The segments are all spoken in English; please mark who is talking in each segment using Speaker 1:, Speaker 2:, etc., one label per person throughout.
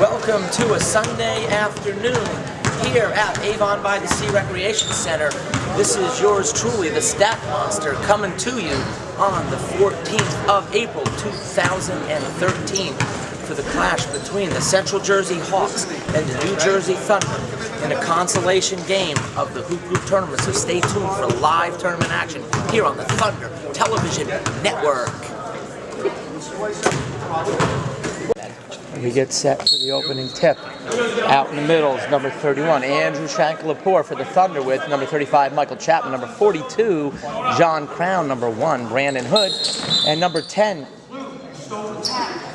Speaker 1: Welcome to a Sunday afternoon here at Avon by the Sea Recreation Center. This is yours truly, the Stat Monster, coming to you on the 14th of April 2013 for the clash between the Central Jersey Hawks and the New Jersey Thunder in a consolation game of the Hoop Group Tournament. So stay tuned for live tournament action here on the Thunder Television Network.
Speaker 2: We get set for the opening tip. Out in the middle is number 31, Andrew Shanklapur for the Thunder, with number 35, Michael Chapman, number 42, John Crown, number 1, Brandon Hood, and number 10,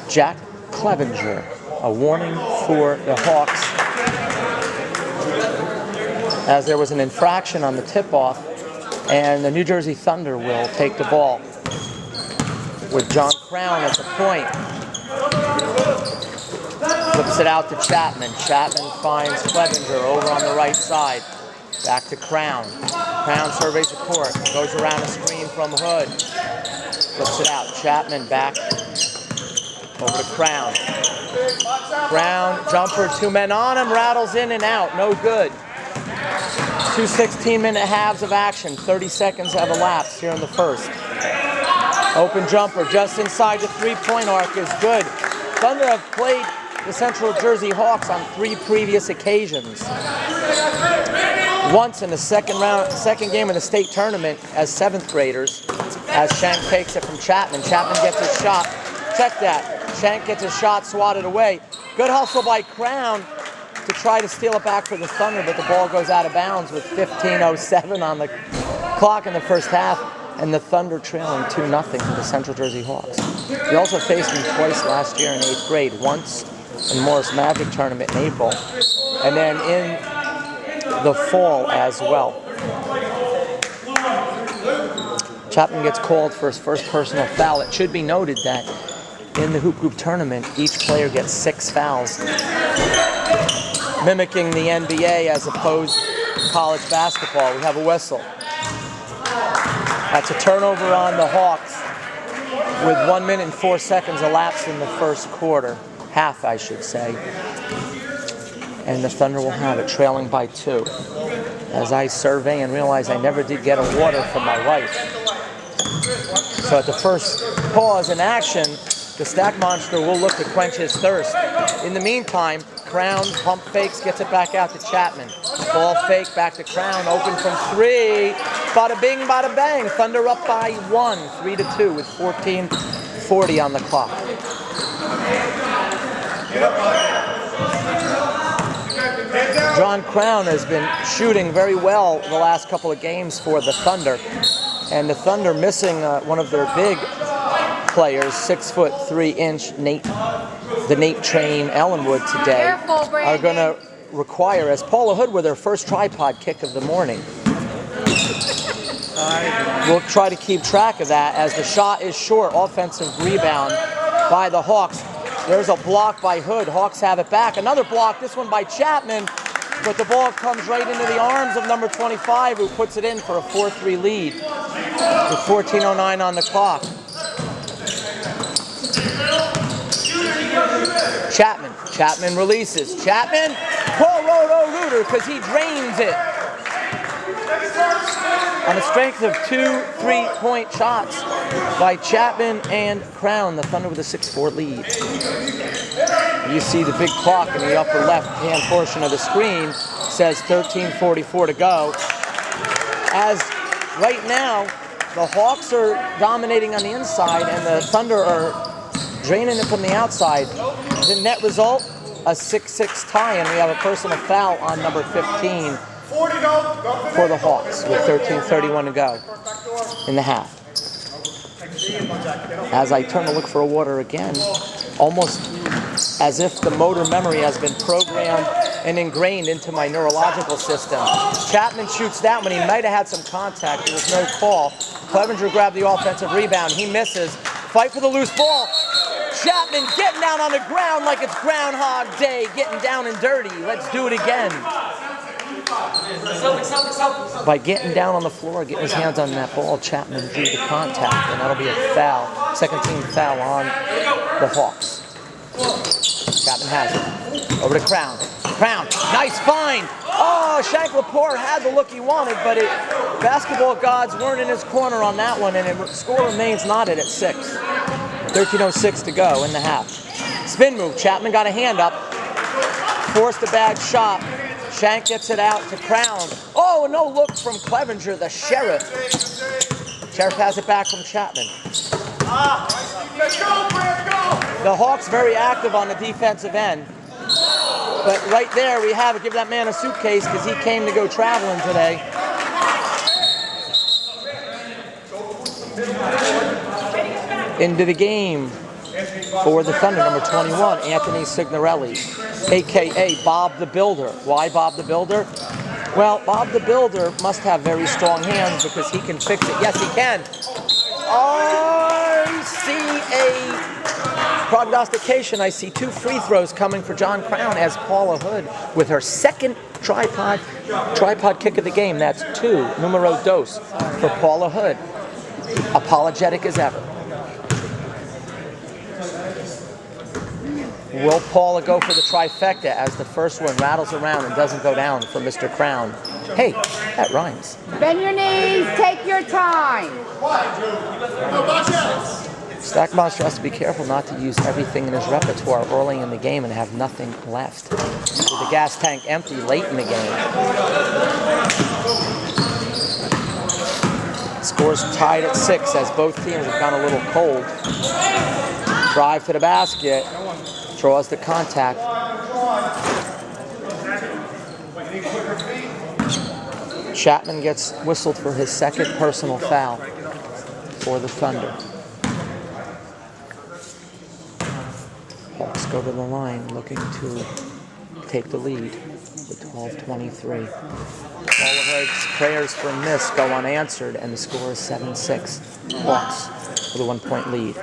Speaker 2: Jack Clevenger. A warning for the Hawks, as there was an infraction on the tip-off, and the New Jersey Thunder will take the ball with John Crown at the point. Flips it out to Chapman. Chapman finds Clevenger over on the right side. Back to Crown. Crown surveys the court. Goes around a screen from Hood. Flips it out. Chapman back over to Crown. Crown, jumper, 2 men on him. Rattles in and out. No good. 2 16-minute halves of action. 30 seconds have elapsed here in the first. Open jumper just inside the three-point arc is good. Thunder have played the Central Jersey Hawks on 3 previous occasions. Once in the second game of the state tournament as 7th graders, as Shank takes it from Chapman. Chapman gets his shot. Check that. Shank gets his shot swatted away. Good hustle by Crown to try to steal it back for the Thunder, but the ball goes out of bounds with 15:07 on the clock in the first half, and the Thunder trailing 2-0 to the Central Jersey Hawks. We also faced them twice last year in 8th grade, once in Morris Magic tournament in April, and then in the fall as well. Chapman gets called for his first personal foul. It should be noted that in the Hoop Group tournament, each player gets 6 fouls, mimicking the NBA as opposed to college basketball. We have a whistle. That's a turnover on the Hawks with 1 minute and 4 seconds elapsed in the first quarter. Half, I should say. And the Thunder will have it, trailing by 2. As I survey and realize I never did get a water from my wife. So at the first pause in action, the Stack Monster will look to quench his thirst. In the meantime, Crown pump fakes, gets it back out to Chapman. Ball fake, back to Crown, open from 3. Bada bing, bada bang. Thunder up by 1, 3-2 with 14:40 on the clock. John Crown has been shooting very well the last couple of games for the Thunder, and the Thunder missing one of their big players, 6'3" the Nate Train Ellenwood today, are going to require, as Paula Hood with her first tripod kick of the morning. We'll try to keep track of that as the shot is short. Offensive rebound by the Hawks. There's a block by Hood. Hawks have it back. Another block, this one by Chapman, but the ball comes right into the arms of number 25, who puts it in for a 4-3 lead with 14:09 on the clock. Chapman releases. Chapman, Paul Roto Rooter, because he drains it. On the strength of 2 3-point shots by Chapman and Crown, the Thunder with a 6-4 lead. You see the big clock in the upper left-hand portion of the screen says 13:44 to go. As right now, the Hawks are dominating on the inside and the Thunder are draining it from the outside. The net result, a 6-6 tie, and we have a personal foul on number 15 for the Hawks with 13:31 to go in the half. As I turn to look for a water again, almost as if the motor memory has been programmed and ingrained into my neurological system. Chapman shoots that one. He might have had some contact. There was no call. Clevenger grabbed the offensive rebound. He misses. Fight for the loose ball. Chapman getting down on the ground like it's Groundhog Day, getting down and dirty. Let's do it again. By getting down on the floor, getting his hands on that ball, Chapman drew the contact, and that'll be a foul. Second team foul on the Hawks. Chapman has it. Over to Crown. Crown, nice find. Oh, Shank Lepore had the look he wanted, but basketball gods weren't in his corner on that one, and the score remains knotted at 6. 13:06 to go in the half. Spin move. Chapman got a hand up. Forced a bad shot. Shank gets it out to Crown. Oh, no look from Clevenger, the Sheriff. Sheriff has it back from Chapman. The Hawks very active on the defensive end. But right there we have it. Give that man a suitcase because he came to go traveling today. Into the game for the Thunder, number 21, Anthony Signorelli, a.k.a. Bob the Builder. Why Bob the Builder? Well, Bob the Builder must have very strong hands because he can fix it. Yes, he can. I see a prognostication. I see 2 free throws coming for John Crown as Paula Hood with her second tripod kick of the game. That's 2, numero dos, for Paula Hood. Apologetic as ever. Will Paula go for the trifecta as the first one rattles around and doesn't go down for Mr. Crown? Hey, that rhymes.
Speaker 3: Bend your knees, take your time.
Speaker 2: Stack Monster has to be careful not to use everything in his repertoire early in the game and have nothing left, with the gas tank empty late in the game. Scores tied at 6 as both teams have gone a little cold. Drive to the basket. Draws the contact. Chapman gets whistled for his second personal foul for the Thunder. Hawks go to the line looking to take the lead with 12:23. Paula Hood's prayers for miss go unanswered and the score is 7-6. Hawks with a 1-point lead.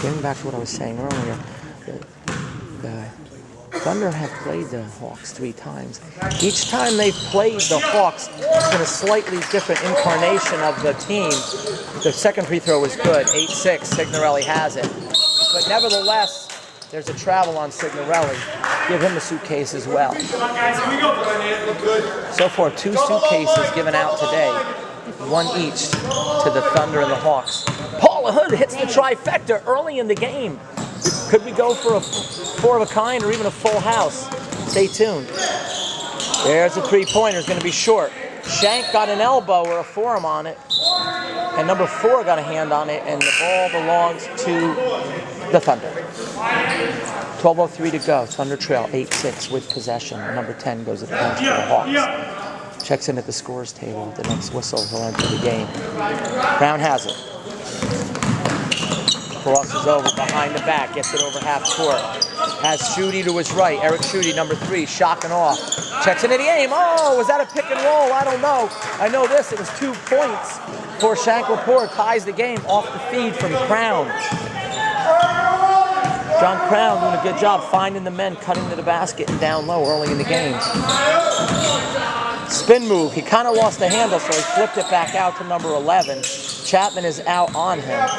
Speaker 2: Getting back to what I was saying earlier, the Thunder have played the Hawks 3 times. Each time they've played the Hawks, it's been a slightly different incarnation of the team. The second free throw was good, 8-6, Signorelli has it. But nevertheless, there's a travel on Signorelli. Give him a suitcase as well. So far, 2 suitcases given out today, 1 each to the Thunder and the Hawks. Paula Hood hits the trifecta early in the game. Could we go for a 4 of a kind or even a full house? Stay tuned. There's a 3-pointer. It's going to be short. Shank got an elbow or a forearm on it. And number 4 got a hand on it. And the ball belongs to the Thunder. 12:03 to go. Thunder trail 8-6 with possession. Number 10 goes at the bench for the Hawks. Checks in at the scores table. The next whistle, he'll enter the game. Crown has it. Crosses over behind the back, gets it over half court. Has Schutte to his right. Eric Schutte, number 3, shocking off. Checks into the aim. Oh, was that a pick and roll? I don't know. I know this. It was 2 points for Shank Lepore. Ties the game off the feed from Crown. John Crown doing a good job finding the men, cutting to the basket and down low early in the game. Spin move. He kind of lost the handle, so he flipped it back out to number 11. Chapman is out on him.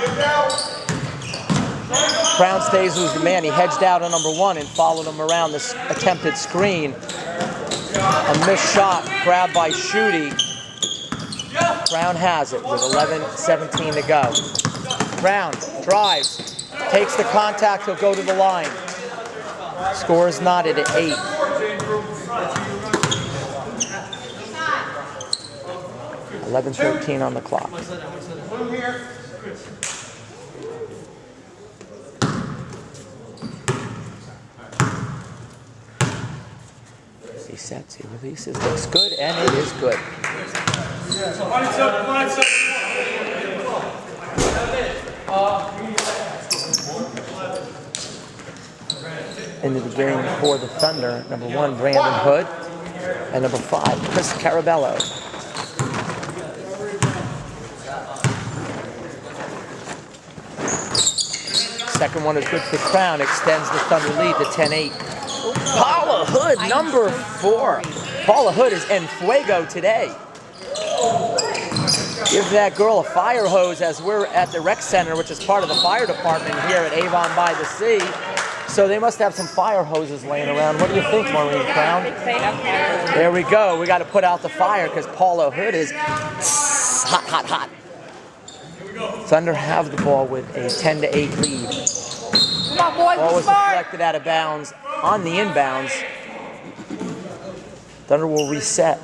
Speaker 2: Crown stays with the man. He hedged out on number 1 and followed him around this attempted screen. A missed shot grabbed by Schutte. Crown has it with 11:17 to go. Crown drives, takes the contact, he'll go to the line. Score is knotted at 8. .13 on the clock. He sets, he releases, looks good, and it is good. Into the game for the Thunder, number 1, Brandon Hood, and number 5, Chris Carabello. Second one is good for Crown, extends the Thunder lead to 10-8. Paula Hood, number 4. Paula Hood is en fuego today. Give that girl a fire hose as we're at the rec center, which is part of the fire department here at Avon by the Sea. So they must have some fire hoses laying around. What do you think, Maureen Crown? There we go. We got to put out the fire because Paula Hood is hot, hot, hot. Thunder have the ball with a 10-8 lead.
Speaker 3: Come on, boys,
Speaker 2: Ball
Speaker 3: be
Speaker 2: was
Speaker 3: smart.
Speaker 2: deflected out of bounds on the inbounds. Thunder will reset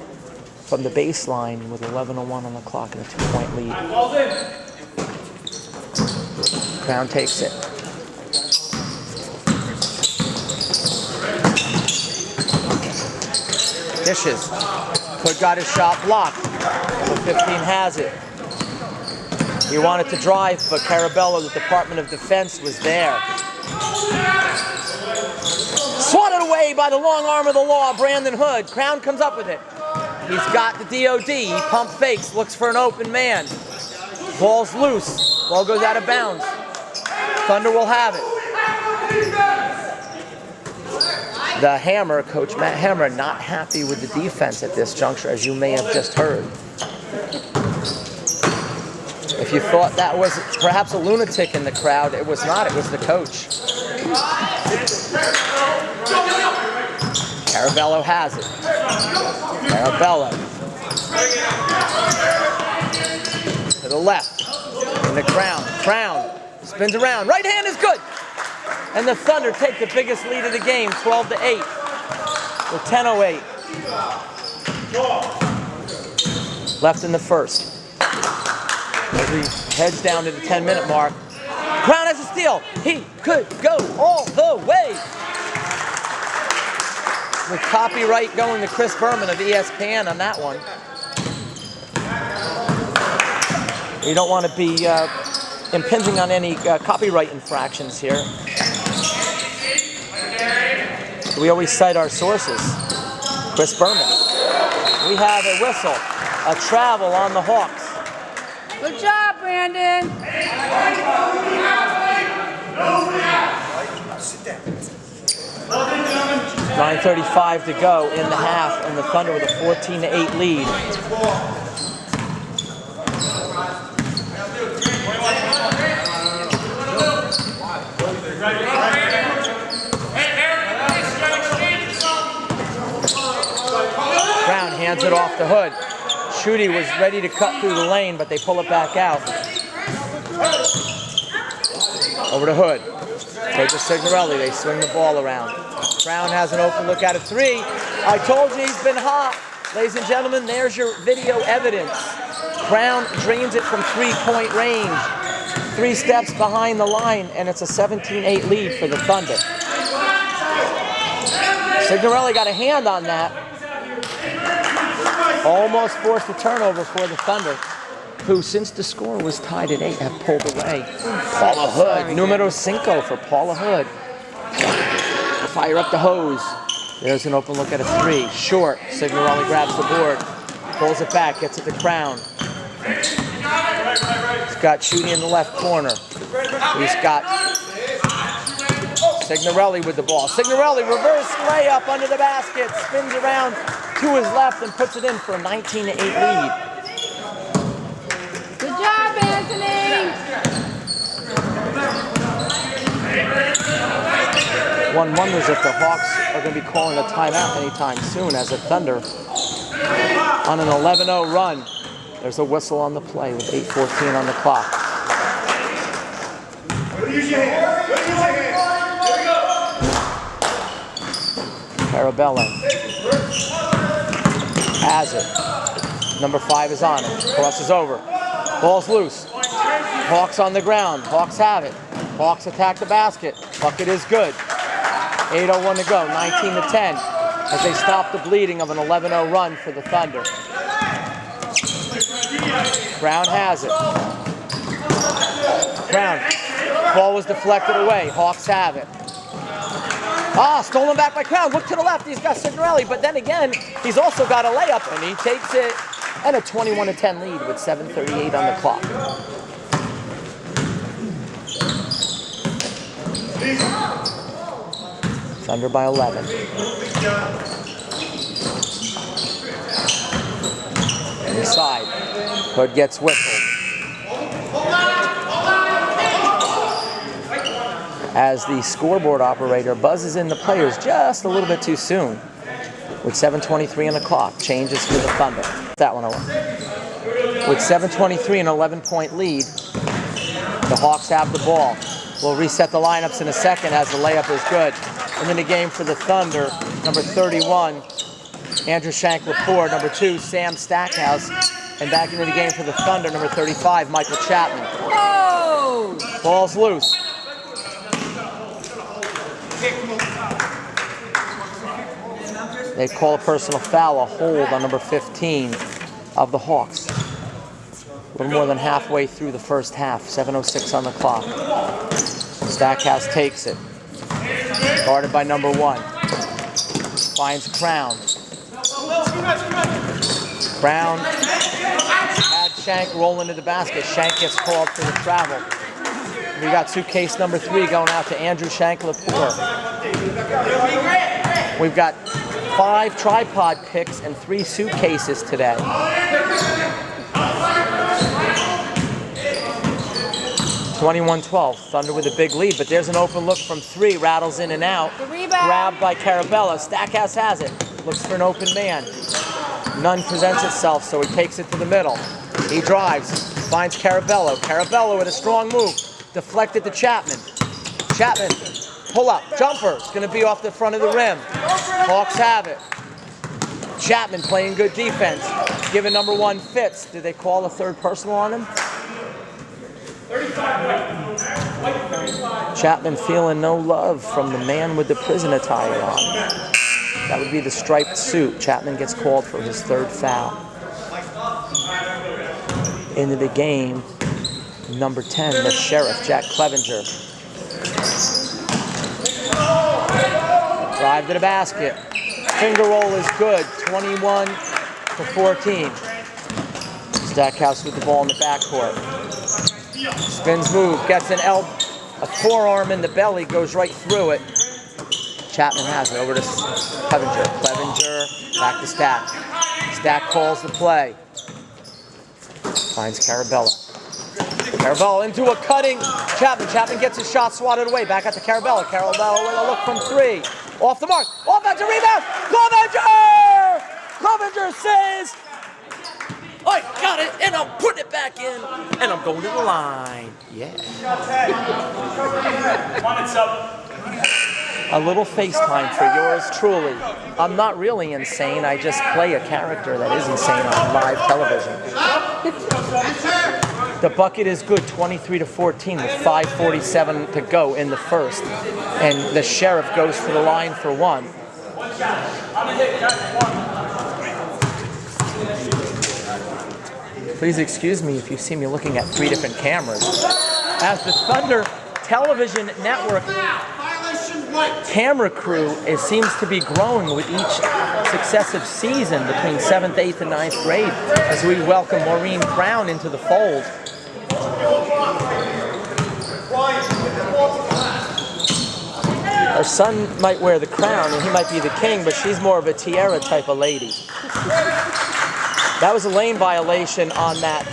Speaker 2: from the baseline with 11:01 on the clock and a 2-point lead. Crown takes it. Dishes. Hood got his shot blocked. Number 15 has it. He wanted to drive, but Carabello, the Department of Defense, was there. Swatted away by the long arm of the law, Brandon Hood. Crown comes up with it. He's got the DOD. He pump fakes, looks for an open man. Ball's loose. Ball goes out of bounds. Thunder will have it. The Hammer, Coach Matt Hammer, not happy with the defense at this juncture, as you may have just heard. If you thought that was perhaps a lunatic in the crowd, it was not. It was the coach. Carabello has it. Carabello. To the left. In the Crown. Crown spins around. Right hand is good. And the Thunder take the biggest lead of the game, 12-8. With 10:08. Left in the first. As he heads down to the 10-minute mark. Crown has a steal. He could go all the way. With copyright going to Chris Berman of ESPN on that one. You don't want to be impinging on any copyright infractions here. We always cite our sources. Chris Berman. We have a whistle, a travel on the Hawks.
Speaker 3: Good job, Brandon.
Speaker 2: 9:35 to go in the half, and the Thunder with a 14-8 lead. Brown hands it off to Hood. Schutte was ready to cut through the lane, but they pull it back out. Over to Hood. Take to Signorelli. They swing the ball around. Brown has an open look at a three. I told you he's been hot. Ladies and gentlemen, there's your video evidence. Brown drains it from three-point range. 3 steps behind the line, and it's a 17-8 lead for the Thunder. Signorelli got a hand on that. Almost forced a turnover for the Thunder, who, since the score was tied at 8, have pulled away. Paula Hood, numero 5 for Paula Hood. Fire up the hose. There's an open look at a three. Short. Signorelli grabs the board. Pulls it back. Gets it to Crown. He's got Schutte in the left corner. He's got Signorelli with the ball. Signorelli, reverse layup under the basket. Spins around to his left and puts it in for a 19-8 lead.
Speaker 3: Good job, Anthony.
Speaker 2: One wonders if the Hawks are going to be calling a timeout anytime soon, as the Thunder on an 11-0 run. There's a whistle on the play with 8:14 on the clock. Carabello has it. Number 5 is on it. Crosses over. Ball's loose. Hawks on the ground. Hawks have it. Hawks attack the basket. Bucket is good. 8:01 to go. 19-10 as they stop the bleeding of an 11-0 run for the Thunder. Brown has it. Brown. Ball was deflected away. Hawks have it. Stolen back by Crown. Look to the left. He's got Signorelli, but then again, he's also got a layup, and he takes it. And a 21-10 lead with 7:38 on the clock. Thunder by 11. Inside. but gets whistled. As the scoreboard operator buzzes in the players just a little bit too soon. With 7:23 on the clock, changes for the Thunder. That one over. With 7:23 and an 11-point lead, the Hawks have the ball. We'll reset the lineups in a second as the layup is good. And in the game for the Thunder, number 31, Andrew Shank-Lepore, number 2, Sam Stackhouse, and back into the game for the Thunder, number 35, Michael Chapman.
Speaker 3: Oh!
Speaker 2: Ball's loose. They call a personal foul, a hold on number 15 of the Hawks. A little more than halfway through the first half, 7:06 on the clock. Stackhouse takes it. Guarded by number 1. Finds Crown. Crown had Shank roll into the basket. Shank gets called for the travel. We got suitcase number 3 going out to Andrew Shank-Lepore. We've got 5 tripod picks and 3 suitcases today. 21-12, Thunder with a big lead, but there's an open look from 3, rattles in and out.
Speaker 3: The rebound.
Speaker 2: Grabbed by Carabello. Stackhouse has it, looks for an open man. None presents itself, so he takes it to the middle. He drives, finds Carabello. Carabello with a strong move, deflected to Chapman. Chapman, pull up, jumper, it's going to be off the front of the rim. Hawks have it. Chapman playing good defense, giving number 1 fits. Did they call a third personal on him? Chapman feeling no love from the man with the prison attire on. That would be the striped suit. Chapman gets called for his 3rd foul. Into the game, number 10, the Sheriff, Jack Clevenger. Drive to the basket. Finger roll is good, 21-14. Stackhouse with the ball in the backcourt. Spins move, gets a forearm in the belly, goes right through it. Chapman has it over to Clevenger. Clevenger back to Stack. Stack calls the play. Finds Carabello. Carabello into a cutting. Chapman. Chapman gets his shot swatted away. Back at the Carabello. Carabello with a look from 3. Off the mark. Offensive rebound. Clevenger! Clevenger says,
Speaker 1: I got it, and I'm putting it back in, and I'm going to the line. Yeah.
Speaker 2: a little FaceTime for yours truly. I'm not really insane. I just play a character that is insane on live television. The bucket is good, 23-14 with 5:47 to go in the first. And the Sheriff goes to the line for one. Please excuse me if you see me looking at 3 different cameras. As the Thunder Television Network camera crew seems to be growing with each successive season between 7th, 8th, and 9th grade as we welcome Maureen Crown into the fold. Our son might wear the crown and he might be the king, but she's more of a tiara type of lady. That was a lane violation on that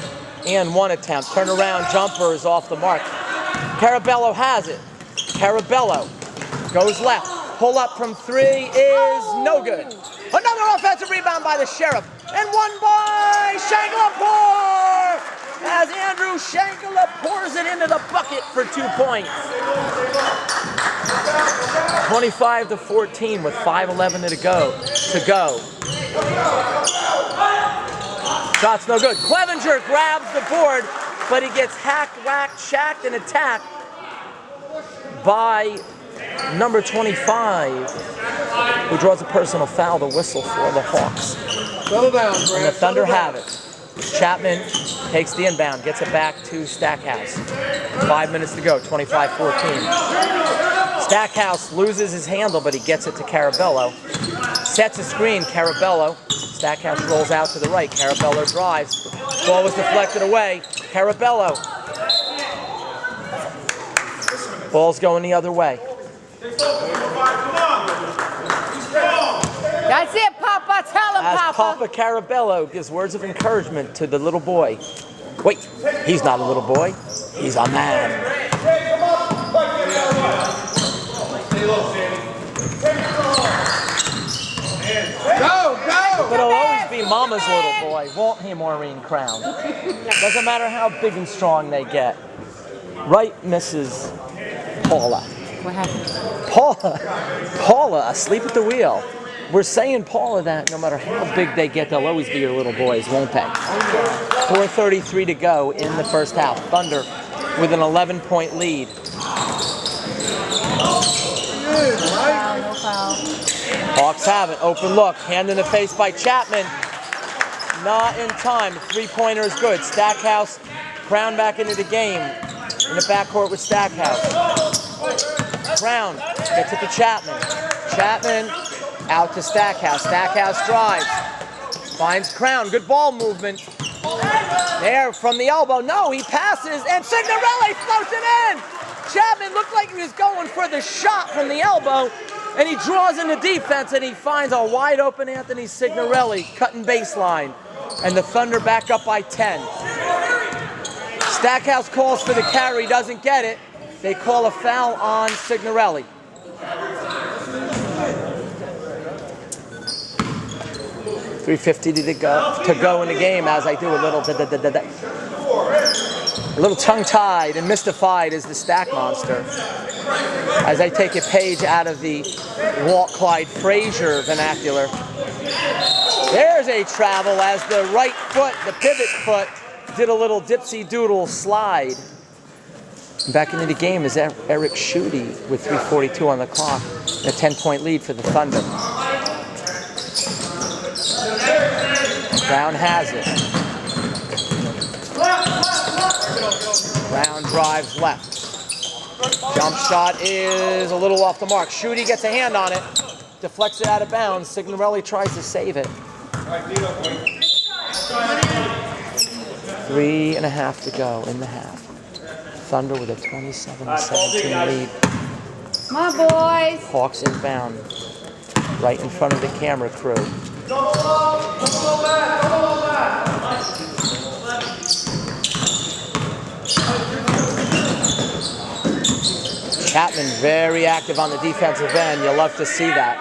Speaker 2: and one attempt. Turn around jumper is off the mark. Carabello has it. Carabello goes left. Pull up from 3 is no good. Another offensive rebound by the Sheriff. And one by Shank-Lepore! As Andrew Shank-Lepore pours it into the bucket for 2 points. 25-14 with 5:11 to go. Shot's no good. Clevenger grabs the board, but he gets hacked, whacked, shacked, and attacked by number 25, who draws a personal foul, the whistle for the Hawks.
Speaker 4: Settle down, Grant.
Speaker 2: And the Thunder have it. Chapman takes the inbound, gets it back to Stackhouse. 5 minutes to go, 25-14. Stackhouse loses his handle, but he gets it to Carabello. Sets a screen, Carabello. Stackhouse rolls out to the right. Carabello drives. Ball was deflected away. Carabello. Ball's going the other way.
Speaker 3: That's it, Papa. tell him,
Speaker 2: as
Speaker 3: Papa.
Speaker 2: Papa Carabello gives words of encouragement to the little boy. Wait, he's not a little boy. He's a man. But he'll always be Mama's little boy, won't he, Maureen Crown? Doesn't matter how big and strong they get. Right, Mrs. Paula?
Speaker 3: What happened?
Speaker 2: Paula, asleep at the wheel. We're saying, Paula, that no matter how big they get, they'll always be your little boys, won't they? 4:33 to go in the first half. Thunder with an 11-point lead.
Speaker 3: Foul, no foul.
Speaker 2: Hawks have it. Open look. Hand in the face by Chapman. Not in time. The three-pointer is good. Stackhouse, Crown back into the game. In the backcourt with Stackhouse. Crown gets it to Chapman. Chapman out to Stackhouse. Stackhouse drives. Finds Crown. Good ball movement. There from the elbow. No, he passes, and Signorelli floats it in. Chapman looked like he was going for the shot from the elbow, and he draws in the defense, and he finds a wide open Anthony Signorelli cutting baseline, and the Thunder back up by 10. Stackhouse calls for the carry, doesn't get it. They call a foul on Signorelli. $3:50 to go in the game as I do a little tongue-tied and mystified is the Stack Monster. As I take a page out of the Walt Clyde Frazier vernacular. There's a travel as the right foot, the pivot foot, did a little dipsy-doodle slide. Back into the game is Eric Schutte with 3:42 on the clock. A 10-point lead for the Thunder. Brown has it. Brown drives left. Jump shot is a little off the mark. Schutte gets a hand on it. Deflects it out of bounds. Signorelli tries to save it. 3.5 to go in the half. Thunder with a 27-17 lead.
Speaker 3: Come on, boys.
Speaker 2: Hawks inbound. Right in front of the camera crew. Chapman very active on the defensive end. You'll love to see that.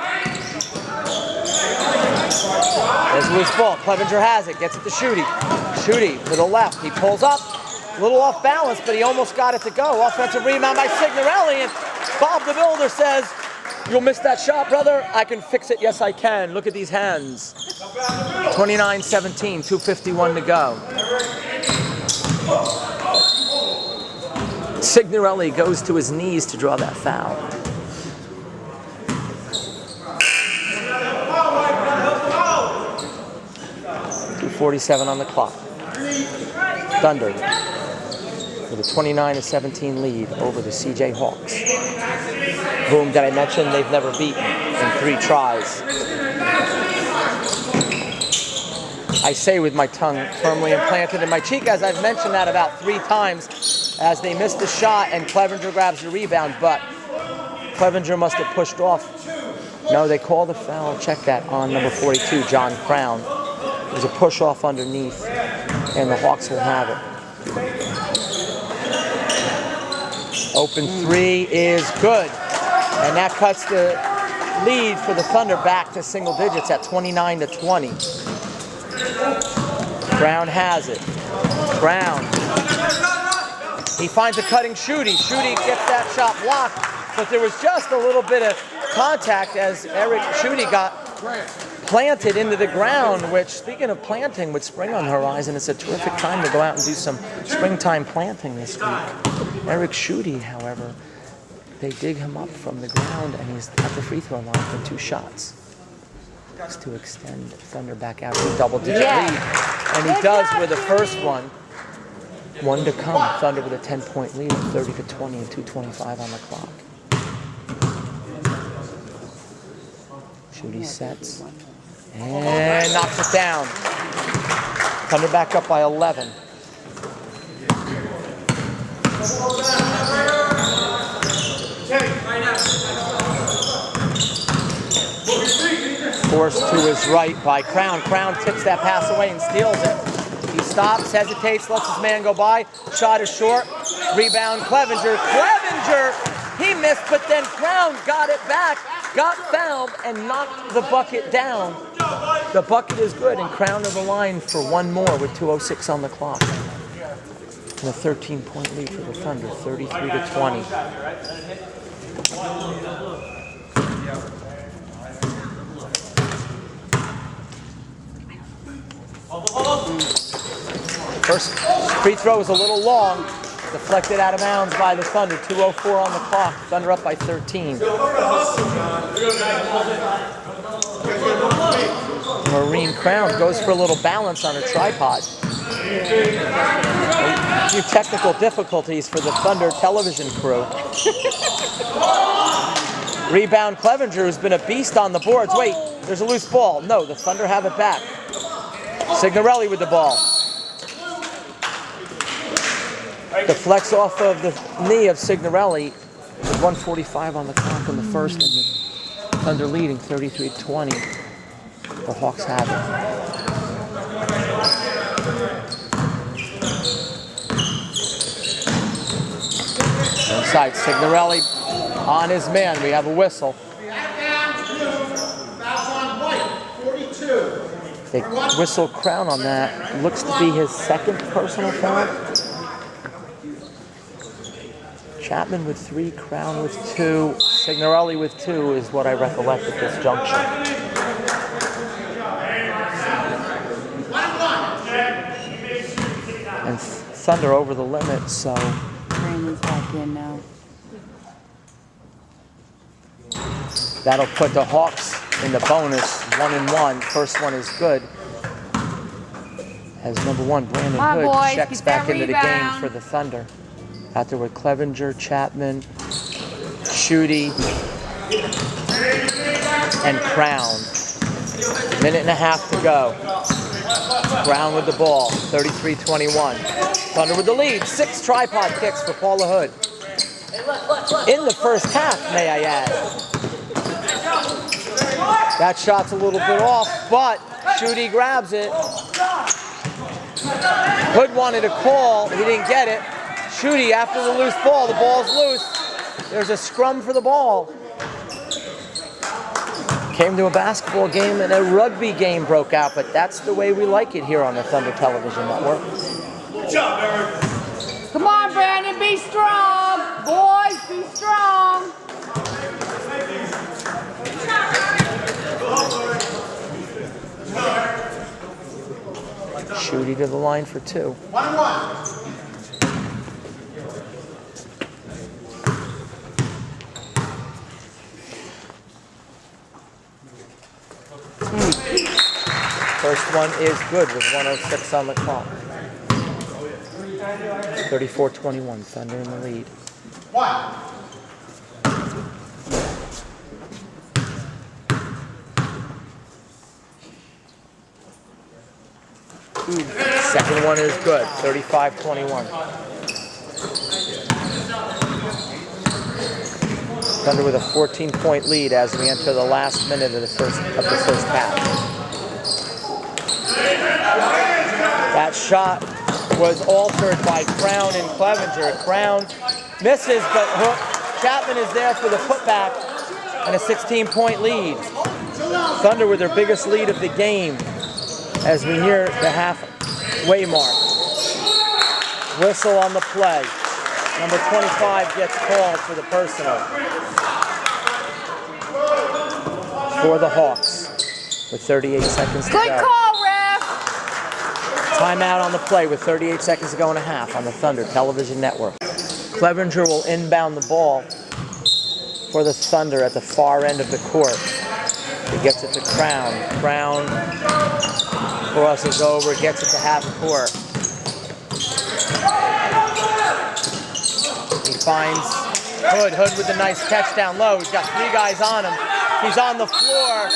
Speaker 2: There's loose ball. Clevenger has it. Gets it to Schutte. Schutte to the left. He pulls up. A little off balance, but he almost got it to go. Offensive rebound by Signorelli. And Bob the Builder says, "You'll miss that shot, brother. I can fix it. Yes, I can. Look at these hands." 29-17. 2:51 to go. Signorelli goes to his knees to draw that foul. .247 on the clock. Thunder with a 29-17 lead over the CJ Hawks. Whom, did I mention, they've never beaten in 3 tries. I say with my tongue firmly implanted in my cheek, as I've mentioned that about 3 times, as they missed the shot and Clevenger grabs the rebound, but Clevenger must have pushed off. No, they call the foul. Check that on number 42, John Crown. There's a push off underneath, and the Hawks will have it. Open 3 is good, and that cuts the lead for the Thunder back to single digits at 29-20. Brown has it. Brown. He finds a cutting Schutte. Schutte gets that shot blocked, but there was just a little bit of contact as Eric Schutte got planted into the ground, which, speaking of planting, with spring on the horizon, it's a terrific time to go out and do some springtime planting this week. Eric Schutte, however, they dig him up from the ground, and he's at the free throw line for 2 shots. Just to extend Thunder back out to a double-digit lead. And he does with the first one. 1 to come. Thunder with a 10-point lead, 30-20 and 2:25 on the clock. Schutte sets and knocks it down. Thunder back up by 11. Forced to his right by Crown. Crown tips that pass away and steals it. He stops, hesitates, lets his man go by. Shot is short. Rebound, Clevenger. Clevenger! He missed, but then Crown got it back, got fouled, and knocked the bucket down. The bucket is good, and Crown to the line for one more with 2:06 on the clock. And a 13-point lead for the Thunder, 33-20. First free throw was a little long, deflected out of bounds by the Thunder. 2:04 on the clock. Thunder up by 13. Maureen Crown goes for a little balance on her tripod. A few technical difficulties for the Thunder television crew. Rebound Clevenger, who's been a beast on the boards. Wait, there's a loose ball. No, the Thunder have it back. Signorelli with the ball. Deflects off of the knee of Signorelli. 1:45 on the clock in the first, and the Thunder leading 33-20. The Hawks have it. Inside, Signorelli on his man. We have a whistle. They whistle Crown on that. Looks to be his second personal foul. Chapman with 3, Crown with 2, Signorelli with 2 is what I recollect at this juncture. And Thunder over the limit, so
Speaker 3: Brandon's back in now.
Speaker 2: that'll put the Hawks in the bonus, 1-1. First one is good. As number 1, Brandon Hood
Speaker 3: boys,
Speaker 2: checks
Speaker 3: get
Speaker 2: back
Speaker 3: that
Speaker 2: into the game
Speaker 3: rebound.
Speaker 2: for the Thunder. Out there with Clevenger, Chapman, Schutte, and Crown. Minute and a half to go. Crown with the ball, 33-21. Thunder with the lead. 6 tripod kicks for Paula Hood. In the first half, may I add. That shot's a little bit off, but Schutte grabs it. Hood wanted a call, he didn't get it. Schutte after the loose ball, the ball's loose. There's a scrum for the ball. Came to a basketball game and a rugby game broke out, but that's the way we like it here on the Thunder Television Network.
Speaker 4: Good job, Eric.
Speaker 3: Come on, Brandon, be strong. Boys, be strong.
Speaker 2: Schutte to the line for 2.
Speaker 4: 1-1.
Speaker 2: First one is good with 1:06 on the clock. 34-21, Thunder in the lead.
Speaker 4: 1.
Speaker 2: Second one is good, 35-21. Thunder with a 14-point lead as we enter the last minute of the first half. That shot was altered by Crown and Clevenger. Crown misses, but Chapman is there for the putback and a 16-point lead. Thunder with their biggest lead of the game as we near the halfway mark. Whistle on the play. Number 25 gets called for the personal. For the Hawks with 38 seconds to go.
Speaker 3: Good call, ref.
Speaker 2: Timeout on the play with 38 seconds to go and a half on the Thunder Television Network. Clevenger will inbound the ball for the Thunder at the far end of the court. He gets it to Crown. Crown crosses over, gets it to half court. He finds Hood. Hood with a nice catch down low. He's got 3 guys on him. He's on the floor.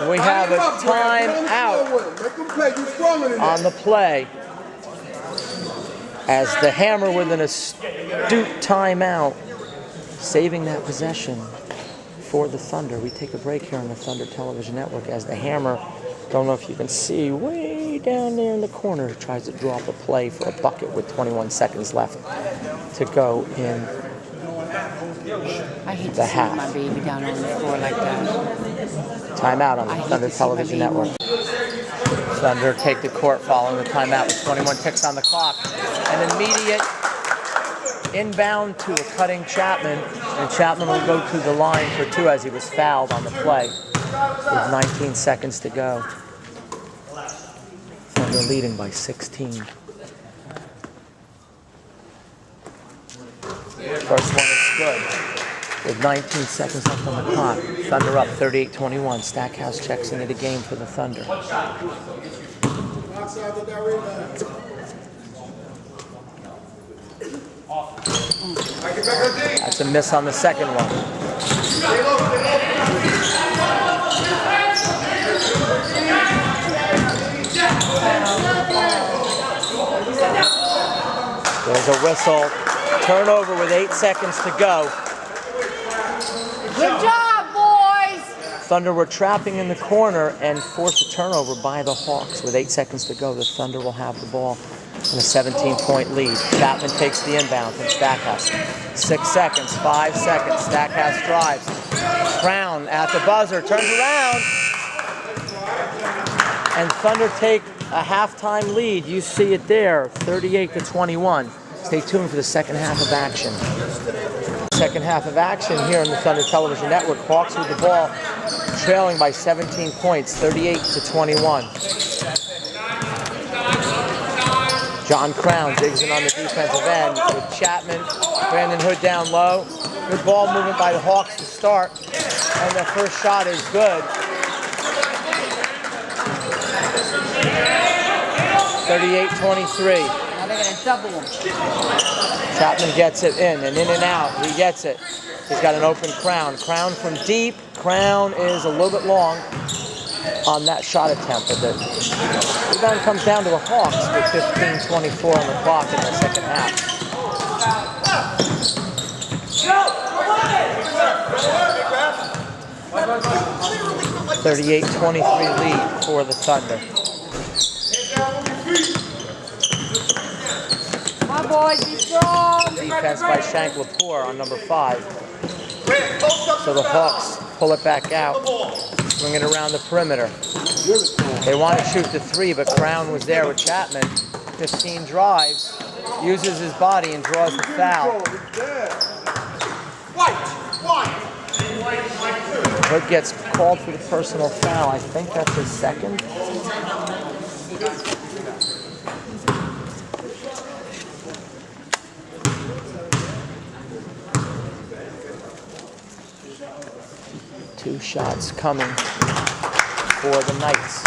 Speaker 2: We have a timeout on the play as the Hammer with an astute timeout, saving that possession. for the Thunder. We take a break here on the Thunder Television Network as the Hammer, don't know if you can see, way down there in the corner, tries to draw up a play for a bucket with 21 seconds left to go in
Speaker 3: I hate
Speaker 2: the
Speaker 3: to see
Speaker 2: half.
Speaker 3: my baby down on the floor like that.
Speaker 2: Timeout on the
Speaker 3: I hate
Speaker 2: Thunder
Speaker 3: to see
Speaker 2: Television
Speaker 3: my
Speaker 2: Network. Thunder take the court following the timeout with 21 ticks on the clock. An immediate inbound to a cutting Chapman, and Chapman will go to the line for two as he was fouled on the play with 19 seconds to go. Thunder leading by 16. First one is good with 19 seconds left on the clock. Thunder up 38-21. Stackhouse checks into the game for the Thunder. That's a miss on the second one. There's a whistle. Turnover with 8 seconds to go.
Speaker 3: Good job, boys!
Speaker 2: Thunder were trapping in the corner and forced a turnover by the Hawks. With 8 seconds to go, the Thunder will have the ball in a 17-point lead. Chapman takes the inbound from Stackhouse. 6 seconds, 5 seconds. Stackhouse drives. Crown at the buzzer, turns around. And Thunder take a halftime lead. You see it there, 38-21. Stay tuned for the second half of action. Second half of action here on the Thunder Television Network. Hawks with the ball, trailing by 17 points, 38-21. John Crown digs in on the defensive end with Chapman. Brandon Hood down low. Good ball movement by the Hawks to start. And their first shot is good. 38-23.
Speaker 3: Now they're going to double them.
Speaker 2: Chapman gets it in and out. He gets it. He's got an open Crown. Crown from deep. Crown is a little bit long on that shot attempt. But the rebound comes down to the Hawks with 15:24 on the clock in the second half. 38-23 lead for the Thunder.
Speaker 3: Come on, boys, be strong!
Speaker 2: Defense by Shank Lepore on number 5. So the Hawks pull it back out, swing it around the perimeter. They want to shoot the 3, but Crown was there with Chapman. 15 drives, uses his body and draws the foul. Hood gets called for the personal foul. I think that's his second. Two shots coming for the Knights.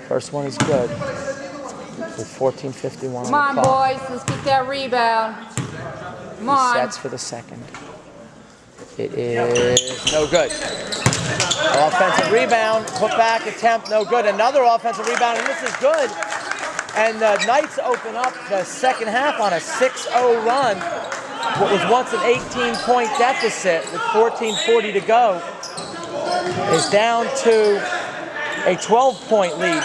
Speaker 2: First one is good with 14:51
Speaker 3: Come
Speaker 2: on
Speaker 3: on,
Speaker 2: the clock.
Speaker 3: boys, let's get that rebound. Come
Speaker 2: He
Speaker 3: on.
Speaker 2: sets for the second. It is no good. Offensive rebound, put back attempt, no good. Another offensive rebound, and this is good. And the Knights open up the second half on a 6-0 run. What was once an 18-point deficit with 14:40 to go is down to a 12-point lead.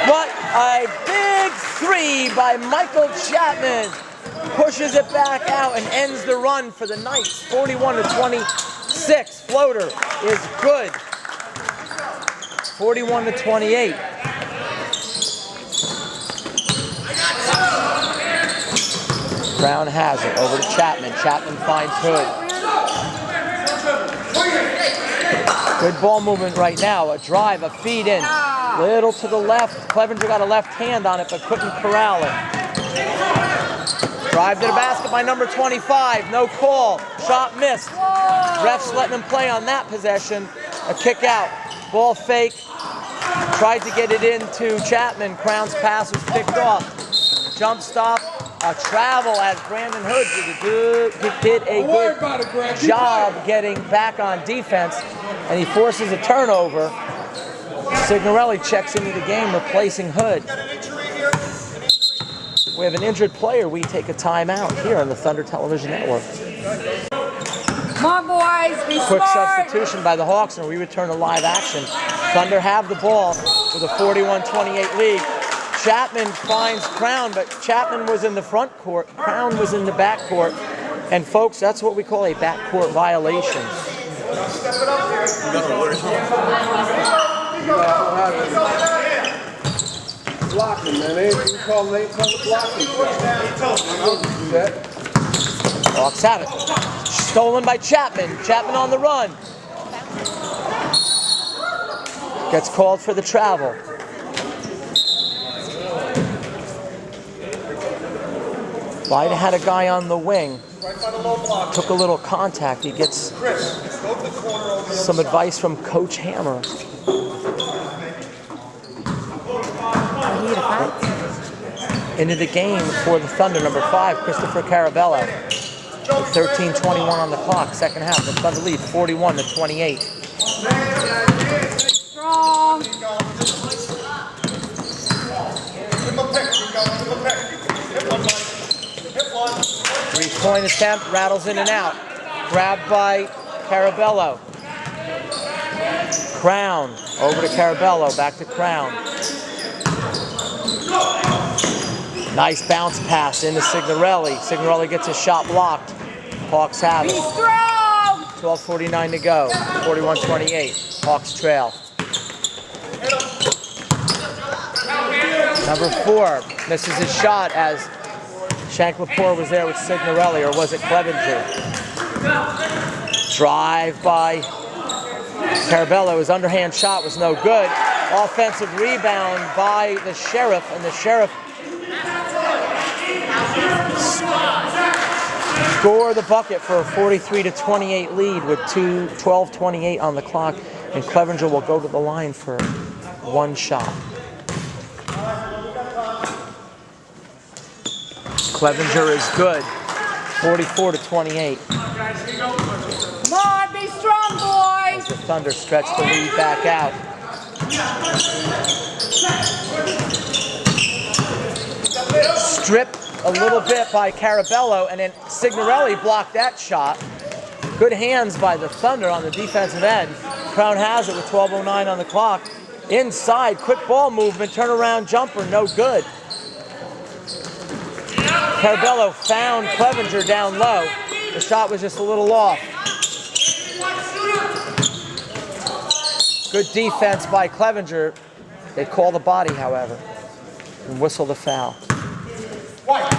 Speaker 2: What a big 3 by Michael Chapman. Pushes it back out and ends the run for the Knights. 41-26. Floater is good. 41-28. Brown has it over to Chapman. Chapman finds Hood. Good ball movement right now. A drive, a feed in. Little to the left. Clevenger got a left hand on it, but couldn't corral it. Drive to the basket by number 25. No call. Shot missed. Refs letting him play on that possession. A kick out. Ball fake. Tried to get it into Chapman. Crown's pass was picked off. Jump stop. A travel as Brandon Hood did a good job getting back on defense. And he forces a turnover. Signorelli checks into the game, replacing Hood. We have an injured player. We take a timeout here on the Thunder Television Network.
Speaker 3: Come Come on, boys. Be
Speaker 2: Quick
Speaker 3: smart.
Speaker 2: substitution by the Hawks, and we return to live action. Thunder have the ball with a 41-28 lead. Chapman finds Crown, but Chapman was in the front court. Crown was in the back court. And folks, that's what we call a backcourt violation.
Speaker 5: Blocking, man. They call blocking.
Speaker 2: Hawks have it. Stolen by Chapman. Chapman on the run. Gets called for the travel. Vida had a guy on the wing. Took a little contact. He gets some advice from Coach Hammer. Into the game for the Thunder, number 5, Christopher Carabello. 13:21 on the clock, second half. The Thunder lead 41-28.
Speaker 3: Strong.
Speaker 2: 3-point attempt, rattles in and out. Grabbed by Carabello. Crown, over to Carabello, back to Crown. Nice bounce pass into Signorelli. Signorelli gets his shot blocked. Hawks have
Speaker 3: Be
Speaker 2: it.
Speaker 3: strong.
Speaker 2: 12:49 to go. 41-28. Hawks trail. Number 4 misses his shot as Shanklapur was there with Signorelli, or was it Clevenger? Drive by Carabello. His underhand shot was no good. Offensive rebound by the Sheriff, and the Sheriff score the bucket for a 43-28 lead with 12:28 on the clock, and Clevenger will go to the line for one shot. Clevenger is good, 44-28.
Speaker 3: Come on, be strong, boys.
Speaker 2: The Thunder stretch the lead back out. Stripped a little bit by Carabello, and then Signorelli blocked that shot. Good hands by the Thunder on the defensive end. Crown has it with 12:09 on the clock. Inside, quick ball movement, turnaround jumper, no good. Carabello found Clevenger down low. The shot was just a little off. Good defense by Clevenger. They call the body, however, and whistle the foul.
Speaker 4: White.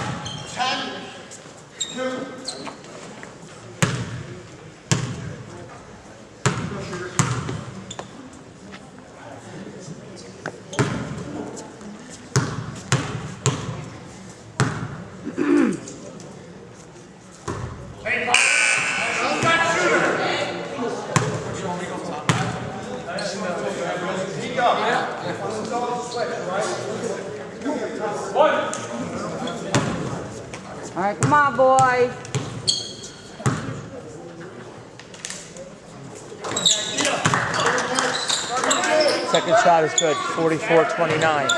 Speaker 4: 10-2.
Speaker 3: All right, come on, boys.
Speaker 2: Second shot is good, 44-29.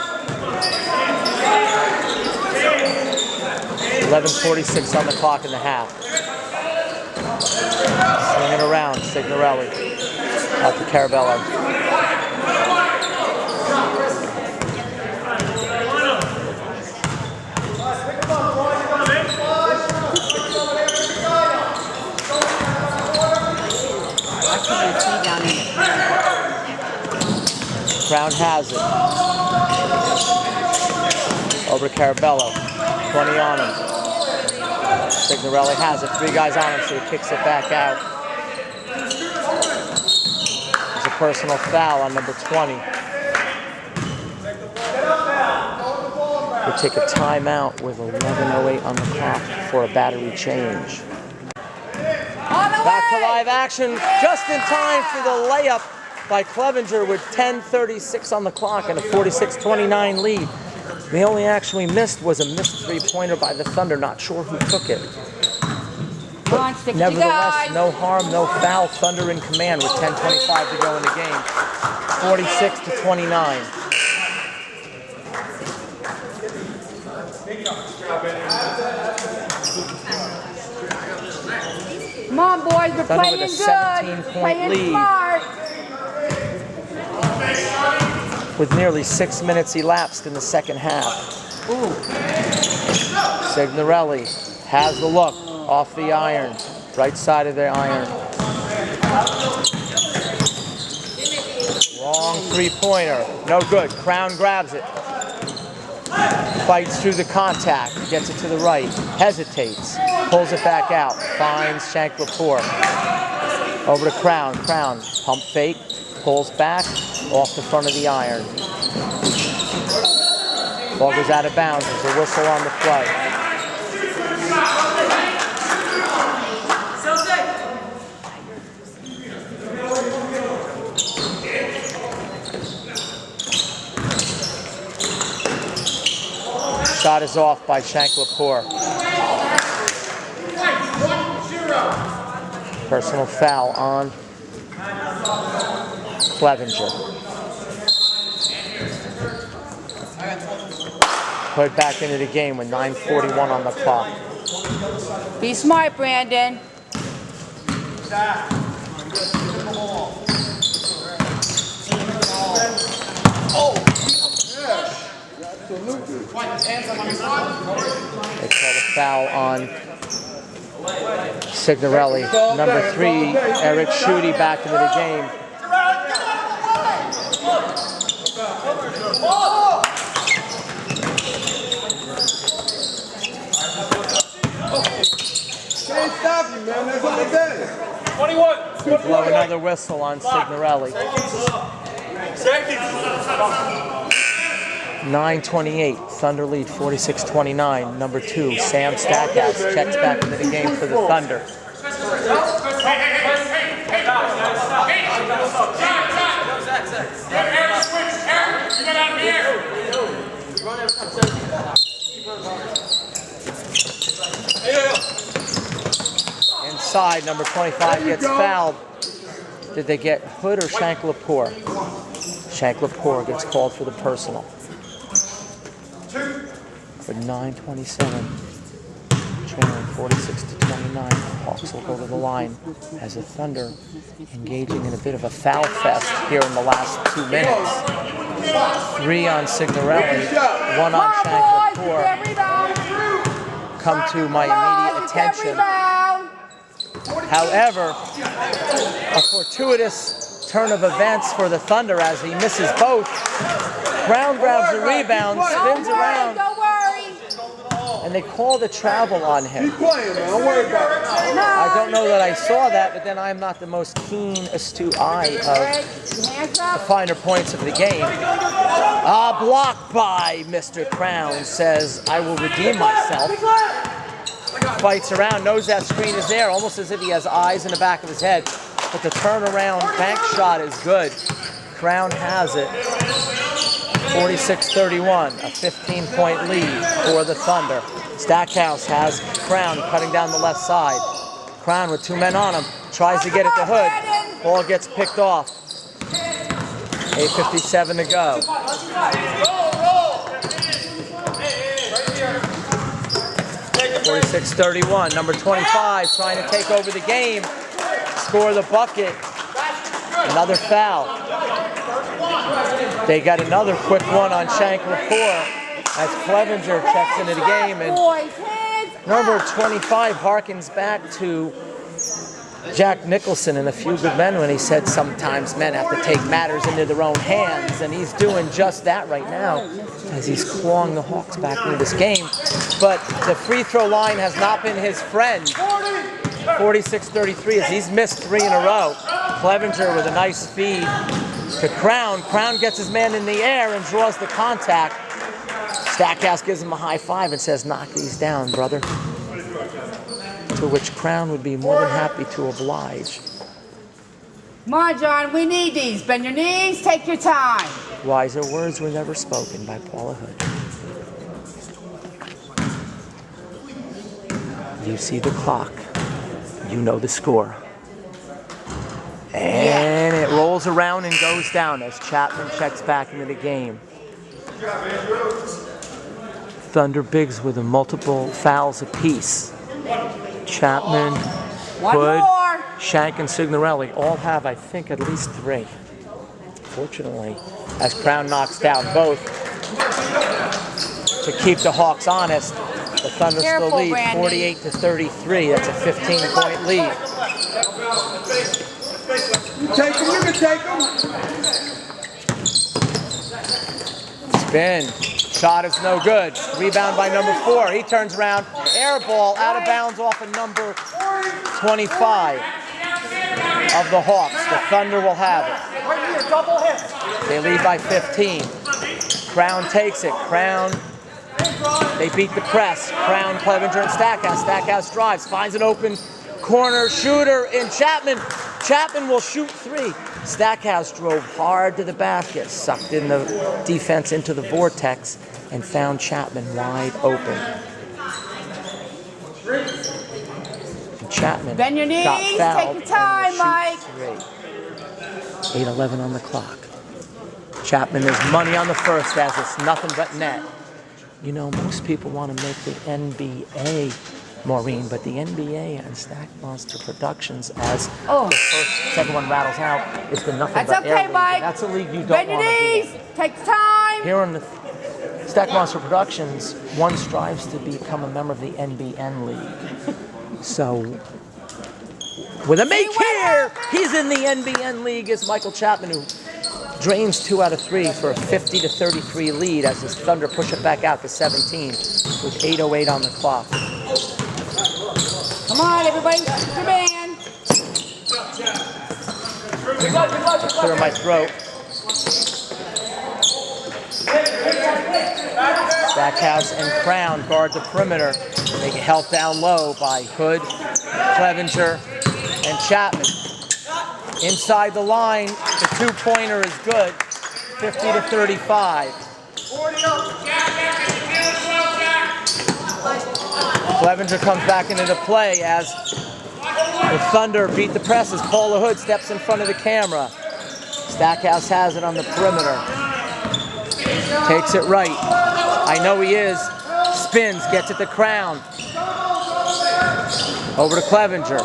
Speaker 2: 11:46 on the clock in the half. Swing it around, Signorelli. Out to Carabello. Crown has it. Over to Carabello. 20 on him. Signorelli has it. 3 guys on him, so he kicks it back out. There's a personal foul on number 20. We'll take a timeout with 11:08 on the clock for a battery change. Back to live action, just in time for the layup by Clevenger with 10:36 on the clock and a 46-29 lead. The only action we missed was a missed 3-pointer by the Thunder. Not sure who took it.
Speaker 3: Come on, stick to
Speaker 2: Nevertheless,
Speaker 3: guys.
Speaker 2: no harm, no foul. Thunder in command with 10:25 to go in the game. 46-29.
Speaker 3: Come on, boys. boys. We're
Speaker 2: Thunder
Speaker 3: playing
Speaker 2: with a
Speaker 3: good.
Speaker 2: 17-point
Speaker 3: Playing
Speaker 2: lead.
Speaker 3: smart.
Speaker 2: With nearly 6 minutes elapsed in the second half. Signorelli has the look off the iron, right side of the iron. Long three-pointer, no good. Crown grabs it. Fights through the contact, gets it to the right, hesitates, pulls it back out, finds Shank Lepore. Over to Crown. Crown, pump fake, pulls back, off the front of the iron. Ball goes out of bounds. There's a whistle on the play. Shot is off by Shank Lepore. Personal foul on Clevenger. Put back into the game with 9:41 on the clock.
Speaker 3: Be smart, Brandon.
Speaker 2: They call the foul on Signorelli. Number 3, Eric Schutte back into the game.
Speaker 5: Can't stop you, man. That's what they did.
Speaker 4: 21.
Speaker 2: Blow another whistle on Signorelli. 9:28, Thunder lead 46-29. Number 2, Sam Stackhouse checks back into the game for the Thunder. Inside, number 25 gets fouled. Did they get Hood or Shank Lepore? Shank Lepore gets called for the personal. For 9:27, trailing 46-29. Hawks will go to the line as the Thunder engaging in a bit of a foul fest here in the last 2 minutes. 3 on Signorelli, 1 on Shank Lepore. Come to my immediate attention. However, a fortuitous turn of events for the Thunder as he misses both. Crown grabs the rebound, spins around, and they call the travel on him.
Speaker 5: Keep playing, man. Don't worry about it.
Speaker 2: I don't know that I saw that, but then I'm not the most keen, astute eye of the finer points of the game. Blocked by Mr. Crown, says, I will redeem myself. Fights around, knows that screen is there, almost as if he has eyes in the back of his head. But the turnaround bank shot is good. Crown has it. 46-31, a 15-point lead for the Thunder. Stackhouse has Crown cutting down the left side. Crown with 2 men on him, tries to get it to Hood. Ball gets picked off. 8:57 to go. 46-31, number 25 trying to take over the game, score the bucket. Another foul. They got another quick one on Shank Lepore as Clevenger checks into the game, and number 25 harkens back to Jack Nicholson in A Few Good Men when he said sometimes men have to take matters into their own hands, and he's doing just that right now as he's clawing the Hawks back into this game. But the free throw line has not been his friend. 46-33 as he's missed 3 in a row. Clevenger with a nice feed to Crown. Crown gets his man in the air and draws the contact. Stackhouse gives him a high five and says, knock these down, brother. To which Crown would be more than happy to oblige.
Speaker 3: Come on, John, we need these. Bend your knees, take your time.
Speaker 2: Wiser words were never spoken by Paula Hood. You see the clock. You know the score. And it rolls around and goes down as Chapman checks back into the game. Thunder bigs with multiple fouls apiece. Chapman,
Speaker 3: One
Speaker 2: Hood,
Speaker 3: more.
Speaker 2: Shank and Signorelli all have, I think, at least 3. Fortunately, as Crown knocks down both, to keep the Hawks honest, the Thunder still lead 48-33. That's a 15-point lead.
Speaker 5: You take them, you can take them.
Speaker 2: Spin. Shot is no good. Rebound by number 4. He turns around. Air ball out of bounds off of number 25 of the Hawks. The Thunder will have it. They lead by 15. Crown takes it. Crown, they beat the press. Crown, Clevenger, and Stackhouse. Stackhouse drives, finds an open corner shooter in Chapman. Chapman will shoot 3. Stackhouse drove hard to the basket, sucked in the defense into the vortex, and found Chapman wide open. And Chapman
Speaker 3: Bend your knees,
Speaker 2: got fouled.
Speaker 3: take your time, Mike.
Speaker 2: 8:11 on the clock. Chapman is money on the first as it's nothing but net. You know, most people want to make the NBA, Maureen, but the NBA and Stack Monster Productions, as the second one rattles out, is the nothing
Speaker 3: That's
Speaker 2: but
Speaker 3: okay,
Speaker 2: air league.
Speaker 3: Mike.
Speaker 2: That's a league you don't
Speaker 3: Bend your
Speaker 2: want to be
Speaker 3: knees,
Speaker 2: in.
Speaker 3: take your time.
Speaker 2: Here on the Stack Monster Productions, one strives to become a member of the NBN League. So, with a make here, he's in the NBN League as Michael Chapman, who drains 2 out of 3 for a 50-33 lead as his Thunder push it back out to 17 with 8:08 on the clock.
Speaker 3: Come on, everybody, your man.
Speaker 2: Clear my throat. Stackhouse and Crown guard the perimeter. They get held down low by Hood, Clevenger, and Chapman. Inside the line, the 2-pointer is good, 50-35. Clevenger comes back into the play as the Thunder beat the presses. Paula Hood steps in front of the camera. Stackhouse has it on the perimeter. Takes it right. I know he is. Spins, gets it to Crown. Over to Clevenger.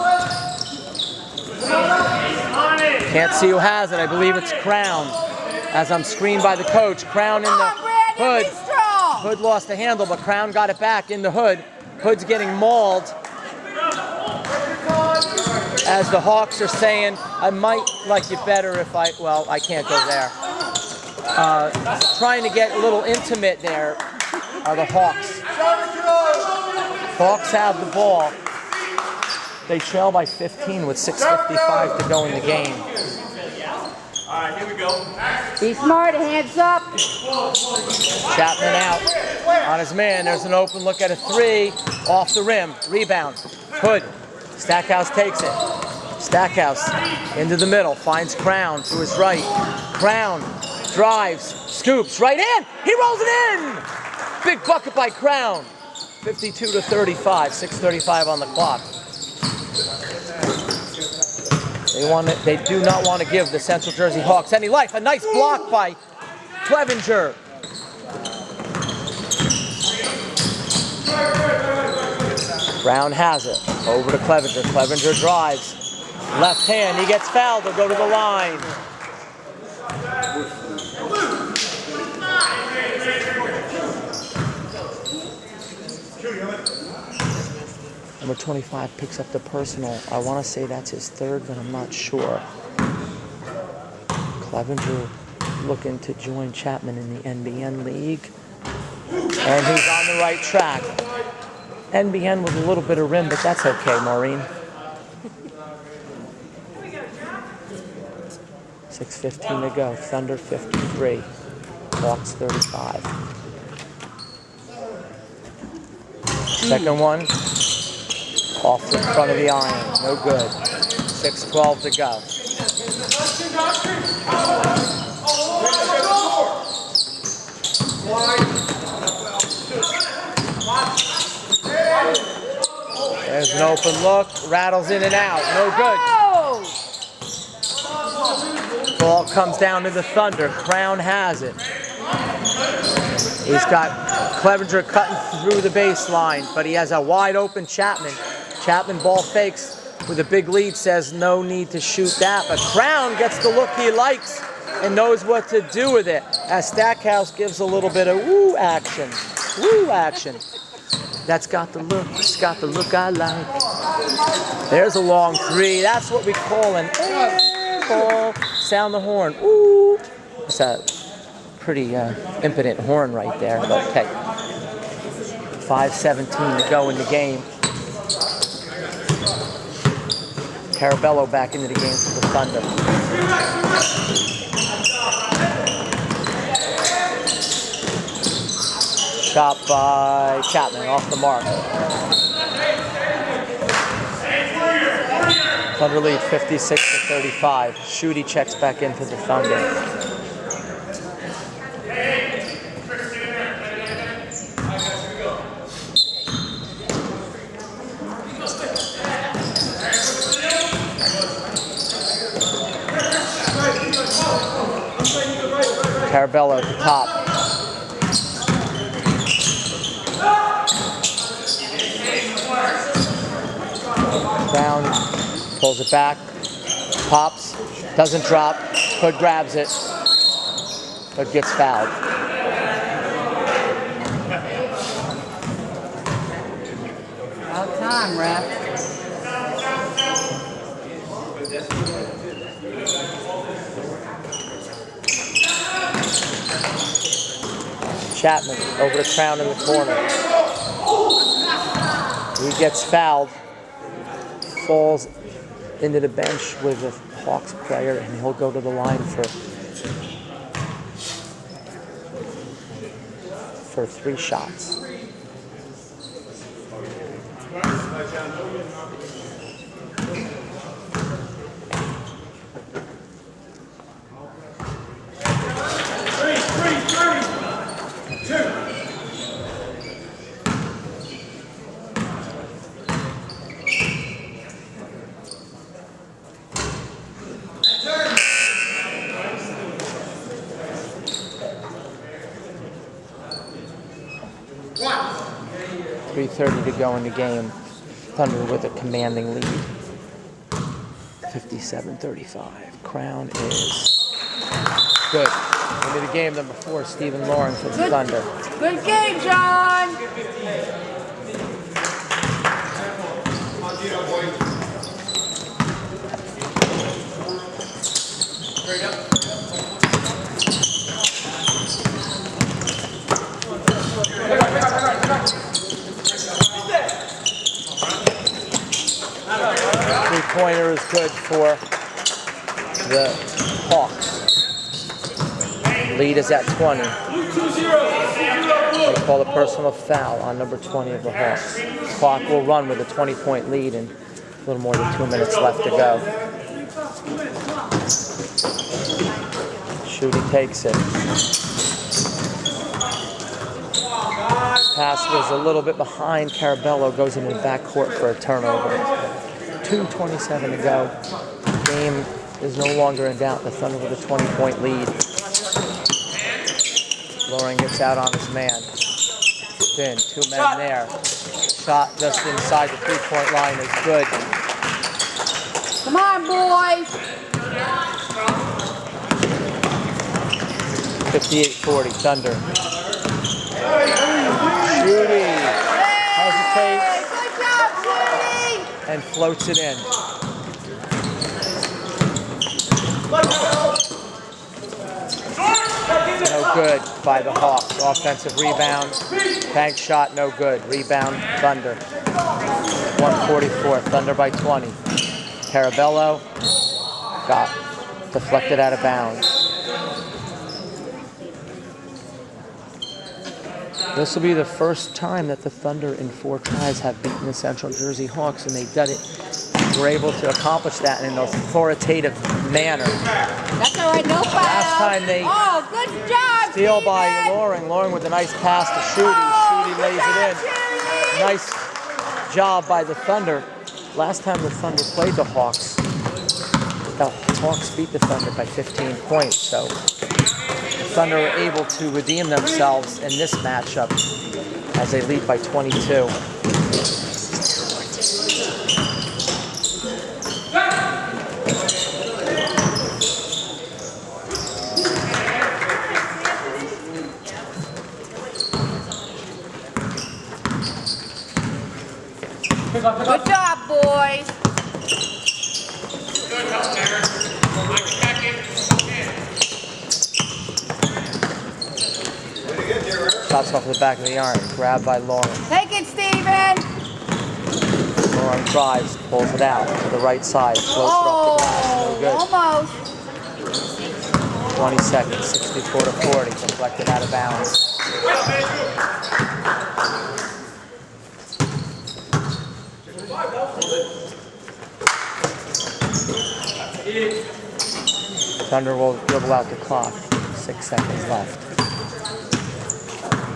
Speaker 2: Can't see who has it. I believe it's Crown. As I'm screened by the coach. Crown in the Hood. Hood lost the handle, but Crown got it back in the Hood. Hood's getting mauled. As the Hawks are saying, I might like you better if I can't go there. Trying to get a little intimate there are the Hawks. Hawks have the ball. They trail by 15 with 6:55 to go in the game.
Speaker 4: All right, here we go.
Speaker 3: Be smart, hands up.
Speaker 2: Chapman out on his man. There's an open look at a 3. Off the rim. Rebound. Hood. Stackhouse takes it. Stackhouse into the middle. Finds Crown to his right. Crown drives. Scoops right in. He rolls it in. Big bucket by Crown. 52-35. 6:35 on the clock. They do not want to give the Central Jersey Hawks any life. A nice block by Clevenger. Brown has it. Over to Clevenger. Clevenger drives. Left hand. He gets fouled. They'll go to the line. Number 25 picks up the personal. I want to say that's his 3rd, but I'm not sure. Clevenger looking to join Chapman in the NBN League. And he's on the right track. NBN with a little bit of rim, but that's okay, Maureen. 6:15 to go. Thunder 53. Hawks 35. Second one. Off the front of the iron. No good. 6:12 to go. There's an open look. Rattles in and out. No good. Ball comes down to the Thunder. Crown has it. He's got Clevenger cutting through the baseline, but he has a wide open Chapman. Chapman ball fakes, with a big lead says no need to shoot that, but Crown gets the look he likes and knows what to do with it as Stackhouse gives a little bit of woo action. Woo action. That's got the look. It's got the look I like. There's a long three. That's what we call an air ball. Sound the horn. Ooh. It's a pretty impotent horn right there. But okay. 5:17 to go in the game. Carabello back into the game for the Thunder. Shot by Chapman off the mark. Thunder lead 56-35. Shooty checks back in for the Thunder. Carabello at the top. Brown pulls it back, pops, doesn't drop, Hood grabs it, but gets fouled.
Speaker 3: About time, ref.
Speaker 2: Chapman over to Crown in the corner. He gets fouled, falls into the bench with a Hawks player, and he'll go to the line for 3 shots. .30 to go in the game. Thunder with a commanding lead. 57-35. Crown is good. Into the game, number 4, Stephen Lauren for the Thunder.
Speaker 3: Good game, John.
Speaker 2: Three-pointer is good for the Hawks. Lead is at 20. They call a personal foul on number 20 of the Hawks. Clock will run with a 20-point lead and a little more than 2 minutes left to go. Shooty takes it. Pass was a little bit behind. Carabello goes into the backcourt for a turnover. 2:27 to go. Game is no longer in doubt. The Thunder with a 20-point lead. Loring gets out on his man. Spin, 2 men there. Shot just inside the 3-point line is good.
Speaker 3: Come on, boys.
Speaker 2: 58-40, Thunder. Shooty hesitates
Speaker 3: Good job, Shooty.
Speaker 2: and floats it in. No good by the Hawks. Offensive rebound. Bank shot, no good. Rebound, Thunder. 144, Thunder by 20. Carabello got deflected out of bounds. This will be the first time that the Thunder in 4 tries have beaten the Central Jersey Hawks, and they've done it. Were able to accomplish that in an authoritative manner.
Speaker 3: That's all right, no foul.
Speaker 2: Last time they
Speaker 3: good job,
Speaker 2: steal by
Speaker 3: Steven.
Speaker 2: Loring. Loring with a nice pass to Shooty. Shooty lays it in.
Speaker 3: Shooty.
Speaker 2: Nice job by the Thunder. Last time the Thunder played the Hawks beat the Thunder by 15 points. So the Thunder were able to redeem themselves in this matchup as they lead by 22. Shots off the back of the iron. Grabbed by Lauren.
Speaker 3: Take it, Steven.
Speaker 2: Lauren drives, pulls it out to the right side, floats it off the glass. No
Speaker 3: Almost.
Speaker 2: good. 20 seconds, 64 to 40. Deflected out of bounds. Thunder will dribble out the clock. 6 seconds left.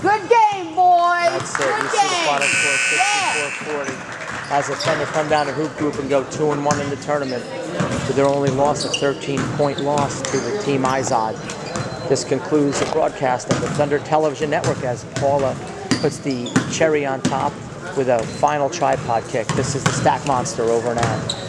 Speaker 3: Good game, boys.
Speaker 2: That's it.
Speaker 3: Good
Speaker 2: You see the
Speaker 3: game.
Speaker 2: final score, 64-40. As the Thunder come down to Hoop Group and go 2-1 in the tournament with their only loss, a 13-point loss to the Team Izod. This concludes the broadcast of the Thunder Television Network as Paula puts the cherry on top with a final tripod kick. This is the Stack Monster over and out.